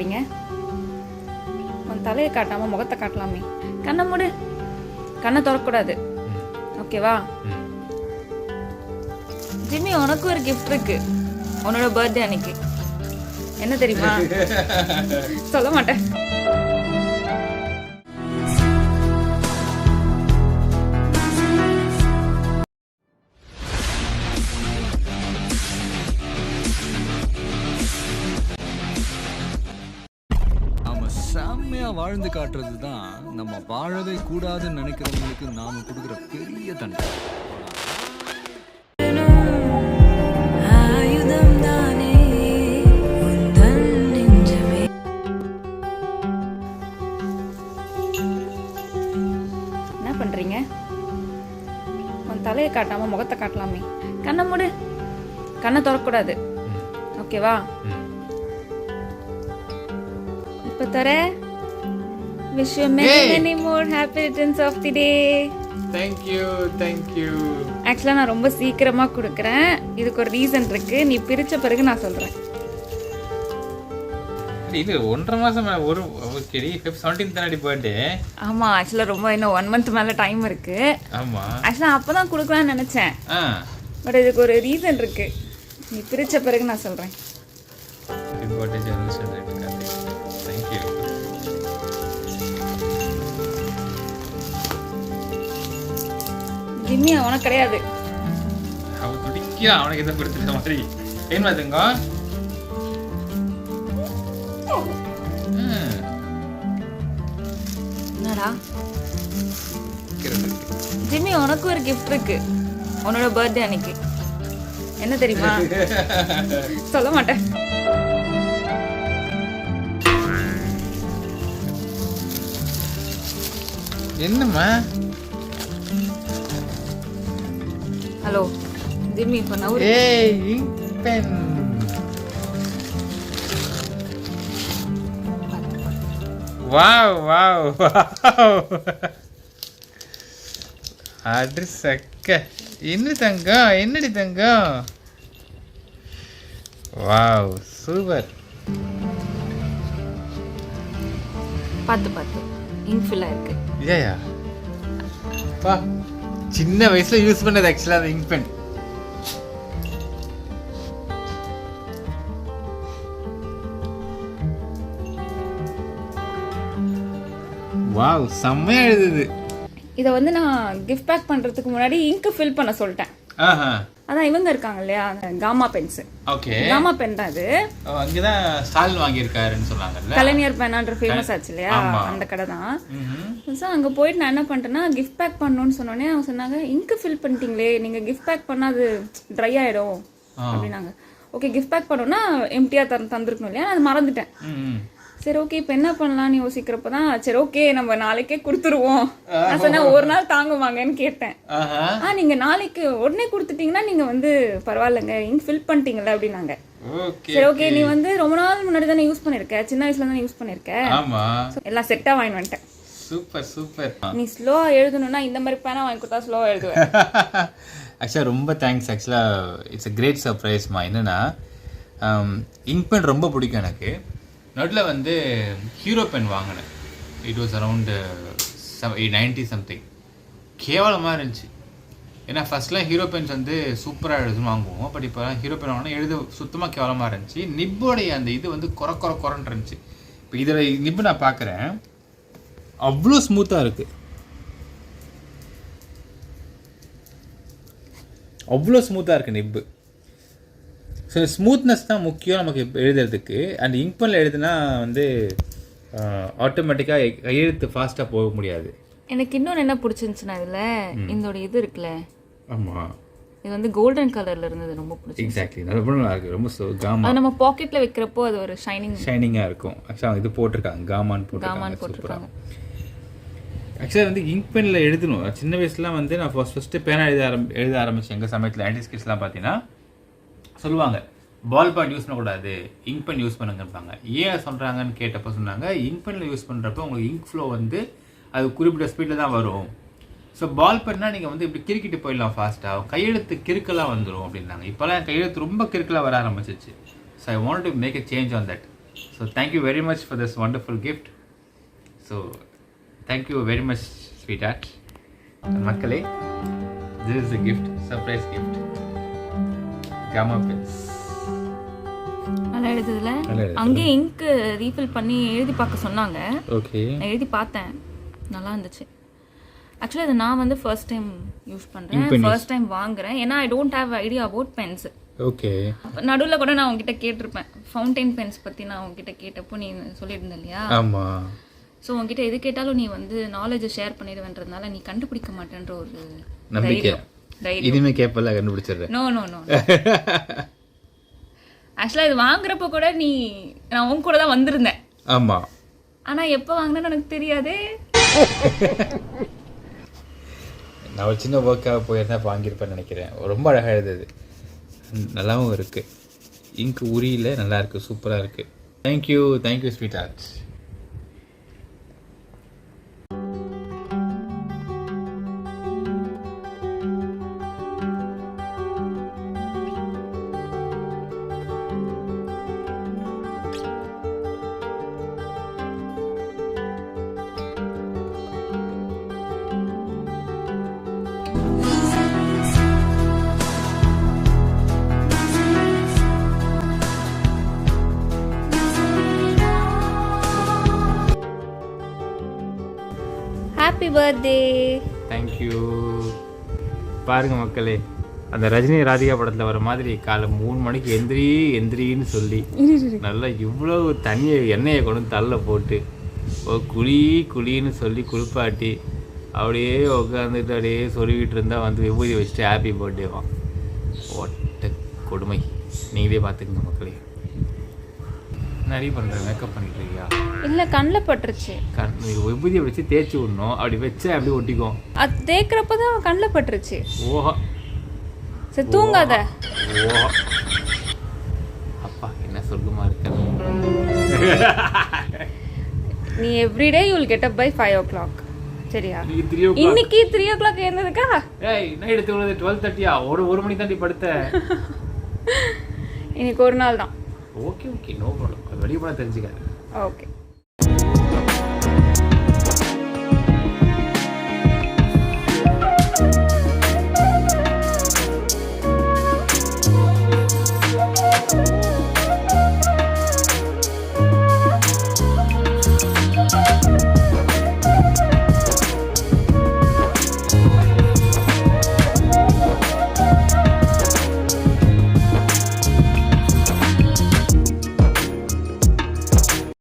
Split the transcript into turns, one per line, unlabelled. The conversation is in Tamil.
பண்ணுறீங்க? உன் தலையை காட்டாமல் முகத்தை காட்டலாமே. கண்ணை மூடு. கண்ணை திறக்கக்கூடாது, ஓகேவா? ஜிம்மி, உனக்கும் ஒரு கிஃப்ட் இருக்கு. உன்னோட பர்த்டே அன்னைக்கு. என்ன தெரியுமா? சொல்ல மாட்டேன்.
செம்மையா வாழ்ந்து காட்டுறது தான் நம்ம வாழவே கூடாதுன்னு நினைக்கிறவங்களுக்கு நாம கொடுக்குற பெரிய தண்டனை.
என்ன பண்றீங்க? உன் தலையை காட்டாம முகத்தை காட்டலாமே. கண்ணை மூடு. கண்ணை திறக்கக்கூடாது, ஓகேவா? இப்போ தர. Wish you many more happy returns of the day.
Thank you.
ஆக்சுவலாக நான் ரொம்ப சீக்கிரமா கொடுக்குறேன். இதுக்கு ஒரு ரீசன் இருக்கு. நீ பிரிச்ச பிறகு நான் சொல்றேன்.
இது 1.5 மாசம் ஒரு ஓகேடி 17th தானடி பர்த்டே.
ஆமா, ஆக்சுவலாக ரொம்ப இன்னும் 1 month மேல டைம் இருக்கு.
ஆமா,
ஆக்சுவலாக அப்பதான் கொடுக்கலாம்னு நினைச்சேன். பட் இதுக்கு ஒரு ரீசன் இருக்கு. நீ பிரிச்ச பிறகு நான் சொல்றேன்.
Happy birthday generation. Thank you.
Jimmy, அவனுக்கு கிடையாது.
அவன் துடிக்கியா, அவனுக்கு எதை கொடுத்துட்ட மாதிரி. ஏன் பாத்துங்க.
என்னடா? ஜிம்மி, உனக்கும் ஒரு கிஃப்ட் இருக்கு. உன்னோட பர்த்டே அன்னைக்கு. என்ன தெரியுமா? சொல்ல மாட்டேன்.
என்னம்மா?
ஹலோ ஜிம்மி, இப்போ நவுரு.
ஏய், இங்க் பென். வாவ். அடு சக்க. என்னடி தங்கம்? Wow, super.
பார்த்து இங்க் ஃபில் ஆயிருக்கு.
ஏயா பா, சின்ன வயசுல யூஸ் பண்ணது ஆக்சுவலா அந்த இங்க் பென். வாவ், செம்மையா எழுதுது.
இதை வந்து நான் கிஃப்ட் பேக் பண்றதுக்கு முன்னாடி இங்க் ஃபில் பண்ண சொல்லிட்டேன். அதான் இவங்க இருக்காங்க இல்லையா, Gama pens.
Okay,
Gama pen தான் அது.
அங்கதான் ஸ்டால் வாங்கி இருக்காருன்னு சொன்னாங்கல்ல,
கலைஞர் பெனான்ற ஃபேமஸ் ஆச்சு இல்லையா, அந்த கடை தான். ஸோ அங்கே போயிட்டு நான் என்ன பண்ணிட்டேன்னா, கிஃப்ட் பேக் பண்ணணும்னு சொன்னோடனே அவங்க சொன்னாங்க, இங்க் ஃபில் பண்ணிட்டீங்களே, நீங்க கிஃப்ட் பேக் பண்ணா அது ட்ரை ஆயிடும் அப்படின்னாங்க. ஓகே, கிஃப்ட் பேக் பண்ணோம்னா எம்டியா தந்துருக்கணும் இல்லையா, அது மறந்துட்டேன். சரி ஓகே, இப்போ என்ன பண்ணலாம்னு யோசிக்கிறப்பதான் சரி ஓகே நம்ம நாளைக்கே கொடுத்துருவோம். நான் சொன்னேன் ஒரு நாள் தாங்குவாங்கன்னு கேட்டேன். நீங்க நாளைக்கு உடனே கொடுத்துட்டீங்கன்னா நீங்க வந்து பரவாயில்லைங்க, இங்க் ஃபில் பண்ணிட்டீங்களா அப்படின்னாங்க. சரி ஓகே, நீ வந்து ரொம்ப நாள் முன்னாடி தானே யூஸ் பண்ணிருக்க, சின்ன வயசுல தானே யூஸ் பண்ணிருக்க, எல்லாம் செட்டா வாங்கி வந்துட்டேன்.
சூப்பர்.
நீ ஸ்லோவா எழுதணும்னா இந்த மாதிரி பேனா வாங்கி கொடுத்தா ஸ்லோவா எழுதுவேன்.
ஆக்சுவலா ரொம்ப தேங்க்ஸ். ஆக்சுவலா இட்ஸ் a great surpriseமா. என்னன்னா இங்க் பென் ரொம்ப பிடிக்கும் எனக்கு. நடுவில் வந்து ஹீரோ பென் வாங்கினேன். It was around 90 something. கேவலமாக இருந்துச்சு. ஏன்னா ஃபர்ஸ்ட்லாம் ஹீரோ பென்ஸ் வந்து சூப்பராக எழுதுன்னு வாங்குவோம். பட் இப்போ ஹீரோ பென் வாங்கினா எழுத சுத்தமாக கேவலமாக இருந்துச்சு. நிப்போடைய அந்த இது வந்து குறன்னு இருந்துச்சு. இப்போ இதில் நிப்பு நான் பார்க்குறேன், அவ்வளோ ஸ்மூத்தாக இருக்குது. அவ்வளோ ஸ்மூத்தாக இருக்குது நிப்பு. ஸோ ஸ்மூத்னஸ் தான் முக்கியம் நமக்கு எழுதுறதுக்கு. அண்ட் இங்க் பெனில் எழுதுனா வந்து ஆட்டோமேட்டிக்காக கையெழுத்து ஃபாஸ்ட்டாக போக முடியாது.
எனக்கு இன்னொன்று என்ன பிடிச்சிருந்துச்சுன்னா இதில் இதோட இது இருக்குல்ல,
ஆமாம்,
இது வந்து கோல்டன் கலரில் இருந்தது, ரொம்ப பிடிச்சி.
எக்ஸாக்ட்லி, ரொம்ப நல்லா இருக்குது. ரொம்ப காமா,
அது நம்ம பாக்கெட்டில் வைக்கிறப்போ அது ஒரு ஷைனிங்காக
இருக்கும். ஆக்சுவலாக இது போட்டிருக்காங்க, காமான்னு போட்டிருக்காங்க. ஆக்சுவலாக வந்து இங்க் பெனில் எழுதணும். சின்ன வயசுலாம் வந்து நான் ஃபஸ்ட்டு பேனா எழுத ஆரம்பித்தேன். எங்கள் சமயத்தில் 90s கிட்ஸ்லாம் பார்த்தீங்கன்னா சொல்லுவாங்க, பால் பாயிண்ட் யூஸ் பண்ணக்கூடாது, இங்க் பென் யூஸ் பண்ணுங்கப்பாங்க. ஏன் சொல்கிறாங்கன்னு கேட்டப்போ சொன்னாங்க, இங்க் பெனில் யூஸ் பண்ணுறப்போ உங்களுக்கு இங்க் ஃப்ளோ வந்து அது குறிப்பிட்ட ஸ்பீடில் தான் வரும். ஸோ பால் பென்னா நீங்கள் வந்து இப்படி கிறுக்கிட்டு போயிடலாம் ஃபாஸ்ட்டாக, கையெழுத்து கிறுக்கெல்லாம் வந்துடும் அப்படின்னாங்க. இப்போலாம் கையெழுத்து ரொம்ப கிறுக்கெல்லாம் வர ஆரம்பிச்சிச்சு. So I want to make a change on that. So thank you very much for this wonderful gift. So thank you very much sweetheart. மக்களே, this is a gift, surprise gift. காமா பென்ஸ்
நல்லா எழுதுதுல. அங்கே இங்க் ரீஃபில் பண்ணி எழுதி பார்க்க சொன்னாங்க.
ஓகே,
நான் எழுதி பார்த்தேன், நல்லா இருந்துச்சு. ஆக்சுவலி அது நான் வந்து ஃபர்ஸ்ட் டைம் யூஸ் பண்ணுறேன், ஃபர்ஸ்ட் டைம் வாங்குறேன். ஏன்னா I don't have idea about pens.
Okay.
நடுவில் கூட நான் உங்ககிட்ட கேட்டிருப்பேன், ஃபவுண்டைன் பென்ஸ் பற்றி நான் உங்ககிட்ட கேட்டப்போ நீ சொல்லியிருந்த இல்லையா.
ஆமாம்.
ஸோ உங்ககிட்ட எது கேட்டாலும் நீ வந்து நாலேஜை ஷேர் பண்ணிடுவேன்றதுனால நீ கண்டுபிடிக்க மாட்டேன்ற ஒரு
நம்பிக்கை.
தைரியம்.
இனிமே கேப்பல கண்டுபிடிச்சிடுறேன்.
No no no. ஆக்சுவலாக இது வாங்குறப்போ கூட நான் உன் கூட தான் வந்திருந்தேன்.
ஆமாம்.
ஆனால் எப்போ வாங்கினேன்னு எனக்கு தெரியாதே.
நான் ஒரு சின்ன ஒர்க்காக போயிருந்தா வாங்கியிருப்பேன்னு நினைக்கிறேன். ரொம்ப அழகாக எழுதுது, நல்லாவும் இருக்குது. இங்கு உரியில் நல்லா இருக்குது, சூப்பராக இருக்குது. Thank you sweetheart.
Happy birthday.
Thank you. பாருங்க மக்களே, அந்த ரஜினி ராதிகா படத்தில் வர மாதிரி காலை 3 மணிக்கு எந்திரின்னு சொல்லி நல்லா இவ்வளோ தண்ணியை எண்ணெயை கொண்டு தள்ள போட்டு குளின்னு சொல்லி குளிப்பாட்டி அப்படியே உட்காந்துட்டு அப்படியே சொருவிட்டு இருந்தால் வந்து விபூதி வச்சுட்டு ஹாப்பி பர்த்டேவான். ஒட்ட கொடுமை. நீங்களே பார்த்துக்கங்க மக்களே. நிறைய பண்ணுறேன், மேக்கப் பண்ணிட்டு இருக்கியா?
இல்லை, கண்ணில் பட்டுருச்சு.
விபூதியை வச்சு தேய்ச்சி விடணும், அப்படி வச்சா அப்படி ஒட்டிக்கும்.
அது தேய்க்கிறப்ப தான் கண்ணில் பட்டுருச்சு.
ஓஹோ,
சரி தூங்காத.
ஓஹோ, அப்பா என்ன சொர்க்கமா இருக்க.
நீ every day you will get up by 5 o'clock. சரியா? இன்னைக்கு 3 o'clock எழுந்ததுக்கா?
ஏய், நைட் தூங்குறது 12:30. ஒரு மணி தாண்டி படுத்த.
இன்னைக்கு ஒரு நாள் தான்.
Okay, no problem. அது வெளியே போனால் தெரிஞ்சுக்காது.
ஓகே.